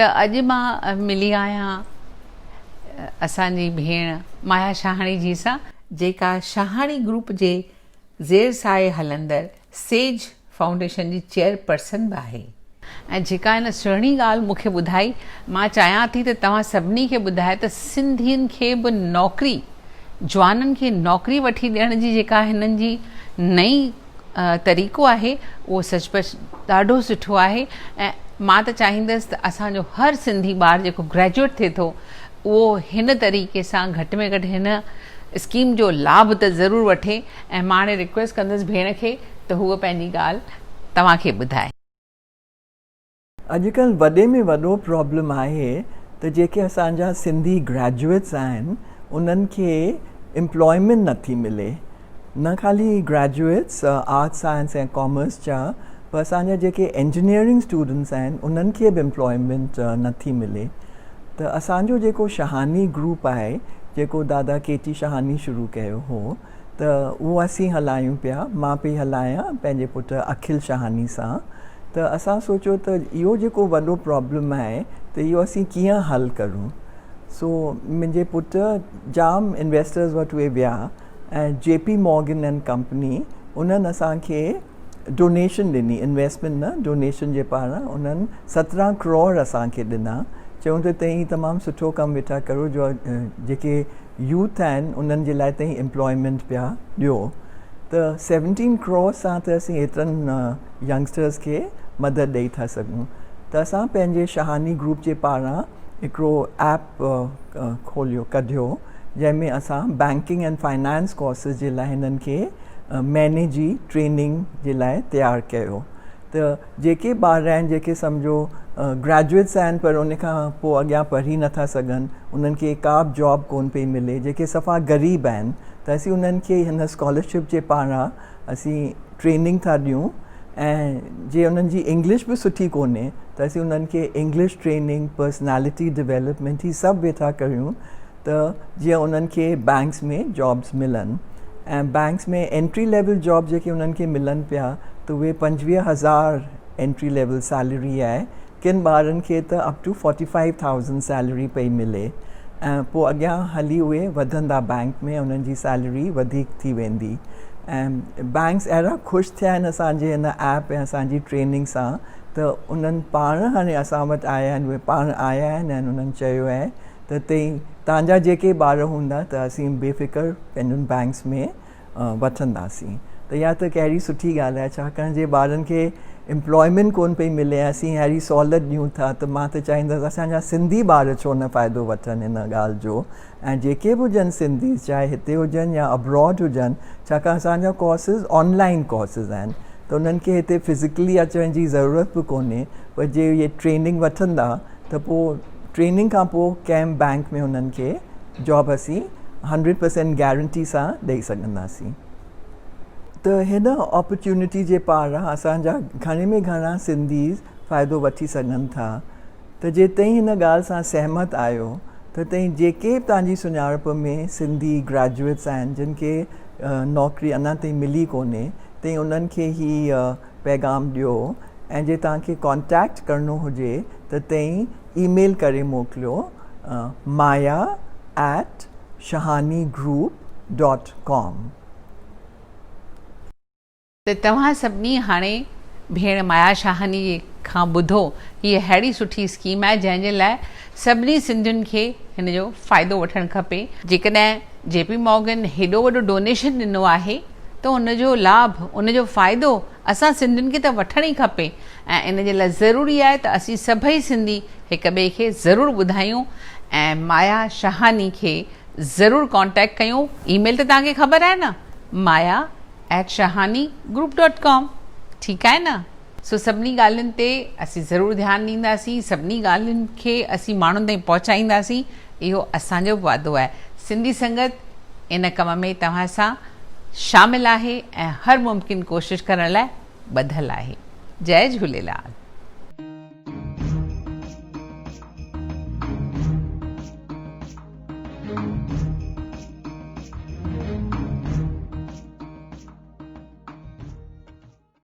त अॼु मां मिली आहियां असांजी भेण माया शाहाणी जी सां, जेका शाहाणी ग्रुप जे ज़ेर साए हलंदड़ सेज फाउंडेशन जी चेयरपर्सन बि आहे ऐं जेका हिन सुहिणी ॻाल्हि मूंखे ॿुधाई। मां चाहियां थी त तव्हां सभिनी खे ॿुधाए त सिंधियुनि खे बि नौकिरी, जवाननि खे नौकिरी वठी ॾियण जी जेका हिननि जी नई तरीक़ो आहे उहो सचुपचु ॾाढो सुठो आहे। ऐं मां त चाहींदसि त असांजो हर सिंधी ॿार जेको ग्रेजुएट थिए थो उहो हिन तरीक़े सां घटि में घटि हिन स्कीम जो लाभ त ज़रूरु वठे। ऐं मां हाणे रिक्वेस्ट कंदसि भेण खे त हूअ पंहिंजी ॻाल्हि तव्हांखे ॿुधाए। अॼुकल्ह वॾे में वॾो प्रॉब्लम आहे त जेके असांजा सिंधी ग्रेजुएट्स आहिनि उन्हनि खे एम्प्लॉयमेंट नथी मिले। न ख़ाली ग्रेजुएट्स आर्ट्स साइंस ऐं कॉमर्स जा, पर असांजा जेके इंजीनियरिंग स्टूडेंट्स आहिनि उन्हनि खे बि एम्प्लॉयमेंट नथी मिले। त असांजो जेको शहानी ग्रुप आहे, जेको दादा केटी शहानी शुरू कयो हो, त उहो असीं हलायूं पिया। मां पई हलायां पंहिंजे पुटु अखिल शहानी सां। त असां सोचियो त इहो जेको वॾो प्रॉब्लम आहे त इहो असीं कीअं हल करूं। सो मुंहिंजे पुटु जाम इन्वेस्टर्स वटि उहे विया ऐं JP Morgan एंड कंपनी उन्हनि असांखे डोनेशन ॾिनी, इन्वेस्टमेंट न, डोनेशन जे पारां उन्हनि 17 करोड़ असांखे ॾिना। चऊं त तव्हीं तमामु सुठो कमु वेठा करो, जो जेके यूथ आहिनि उन्हनि जे लाइ तव्हीं एम्प्लॉयमेंट पिया ॾियो। त 17 करोड़ सां त असीं एतिरनि यंगस्टर्स खे मदद ॾेई था सघूं। त असां पंहिंजे शहानी ग्रुप जे पारां हिकिड़ो ऐप कढियो जंहिंमें असां बैंकिंग एंड फाइनेंस कोर्सिस जे लाइ हिननि खे महीने जी ट्रेनिंग जे लाइ तयारु कयो। त जेके ॿार आहिनि जेके सम्झो ग्रेजुएट्स आहिनि पर उन खां पोइ अॻियां पढ़ी नथा सघनि, उन्हनि खे का बि जॉब कोन पई मिले, जेके सफ़ा ग़रीब आहिनि, त असीं उन्हनि खे हिन स्कॉलरशिप जे पारां असीं ट्रेनिंग था ॾियूं। ऐं जे उन्हनि जी इंग्लिश बि सुठी कोन्हे त असीं उन्हनि खे इंग्लिश ट्रेनिंग, पर्सनैलिटी डेवलपमेंट ही सभु वेठा करियूं त जीअं उन्हनि खे बैंक्स में जॉब्स मिलनि। ऐं बैंक्स में एंट्री लेवल जॉब जेके उन्हनि खे मिलनि पिया त उहे 25,000 एंट्री लेवल सैलरी आहे। किन ॿारनि खे त अप टू 45,000 सैलरी पई मिले। ऐं पोइ अॻियां हली उहे वधंदा बैंक में, उन्हनि जी सैलरी वधीक थी वेंदी। ऐं बैंक्स अहिड़ा ख़ुशि थिया आहिनि असांजे हिन ऐप ऐं असांजी ट्रेनिंग सां, त उन्हनि पाण हाणे असां वटि आया आहिनि, उहे पाण आया आहिनि ऐं उन्हनि चयो आहे त तव्हांजा जेके ॿार हूंदा त असीं बेफ़िक्र पंहिंजनि बैंक्स में वठंदासीं। त इहा त कहिड़ी सुठी ॻाल्हि आहे, छाकाणि जे ॿारनि खे एम्प्लॉयमेंट कोन पई मिले, असीं अहिड़ी सहूलियत ॾियूं था। त मां त चाहींदसि असांजा सिंधी ॿार छो न फ़ाइदो वठनि हिन ॻाल्हि जो। ऐं जेके बि हुजनि सिंधी, चाहे हिते हुजनि या अब्रॉड हुजनि, छाकाणि असांजा कोर्सिस ऑनलाइन कोर्सिस आहिनि, त उन्हनि खे हिते फिज़िकली अचण जी ज़रूरत बि कोन्हे। पर जे इहे ट्रेनिंग वठंदा त पोइ ट्रेनिंग खां पोइ कंहिं बैंक में उन्हनि खे जॉब असीं 100% गारंटी सां ॾेई सघंदासीं। त हिन ऑपॉर्चुनिटी जे पारां असांजा घणे में घणा सिंधी फ़ाइदो वठी सघनि था। त जे तव्हीं हिन ॻाल्हि सां सहमत आहियो त तव्हीं जेके तव्हांजी सुञाणप में सिंधी ग्रेजुएट्स आहिनि जिन खे नौकिरी अञा ताईं मिली कोन्हे, तव्हीं उन्हनि खे ई पैगाम ॾियो। ऐं जे तव्हांखे कॉन्टैक्ट करिणो हुजे त तव्हीं ईमेल करे मोकिलियो maya@shahanigroup.com। त तव्हां सभिनी हाणे भेण माया शाहानी खां ॿुधो, हीअ अहिड़ी सुठी स्कीम आहे जंहिंजे लाइ सभिनी सिंधियुनि खे हिन जो फ़ाइदो वठणु खपे। जेकॾहिं JP Morgan हेॾो वॾो डोनेशन ॾिनो आहे त उनजो लाभ, उनजो फ़ाइदो असां सिंधियुनि खे त वठण ई खपे। ऐं इन जे लाइ ज़रूरी आहे त असीं सभई सिंधी हिक ॿिए खे ज़रूरु ॿुधायूं ऐं माया शाहानी खे ज़रूरु कॉन्टैक्ट कयूं। ईमेल त तव्हांखे ख़बर आहे न, maya@shahanigroup.com। ठीकु आहे न। सो सभिनी ॻाल्हियुनि ते असीं ज़रूरु ध्यानु ॾींदासीं, सभिनी ॻाल्हियुनि खे असीं माण्हुनि ताईं पहुचाईंदासीं। इहो असांजो वादो आहे। सिंधी संगत इन कम में तव्हां सां शामिल आहे ऐं हर मुमकिन कोशिशि करण लाइ ॿधल आहे। जय झूलेलाल।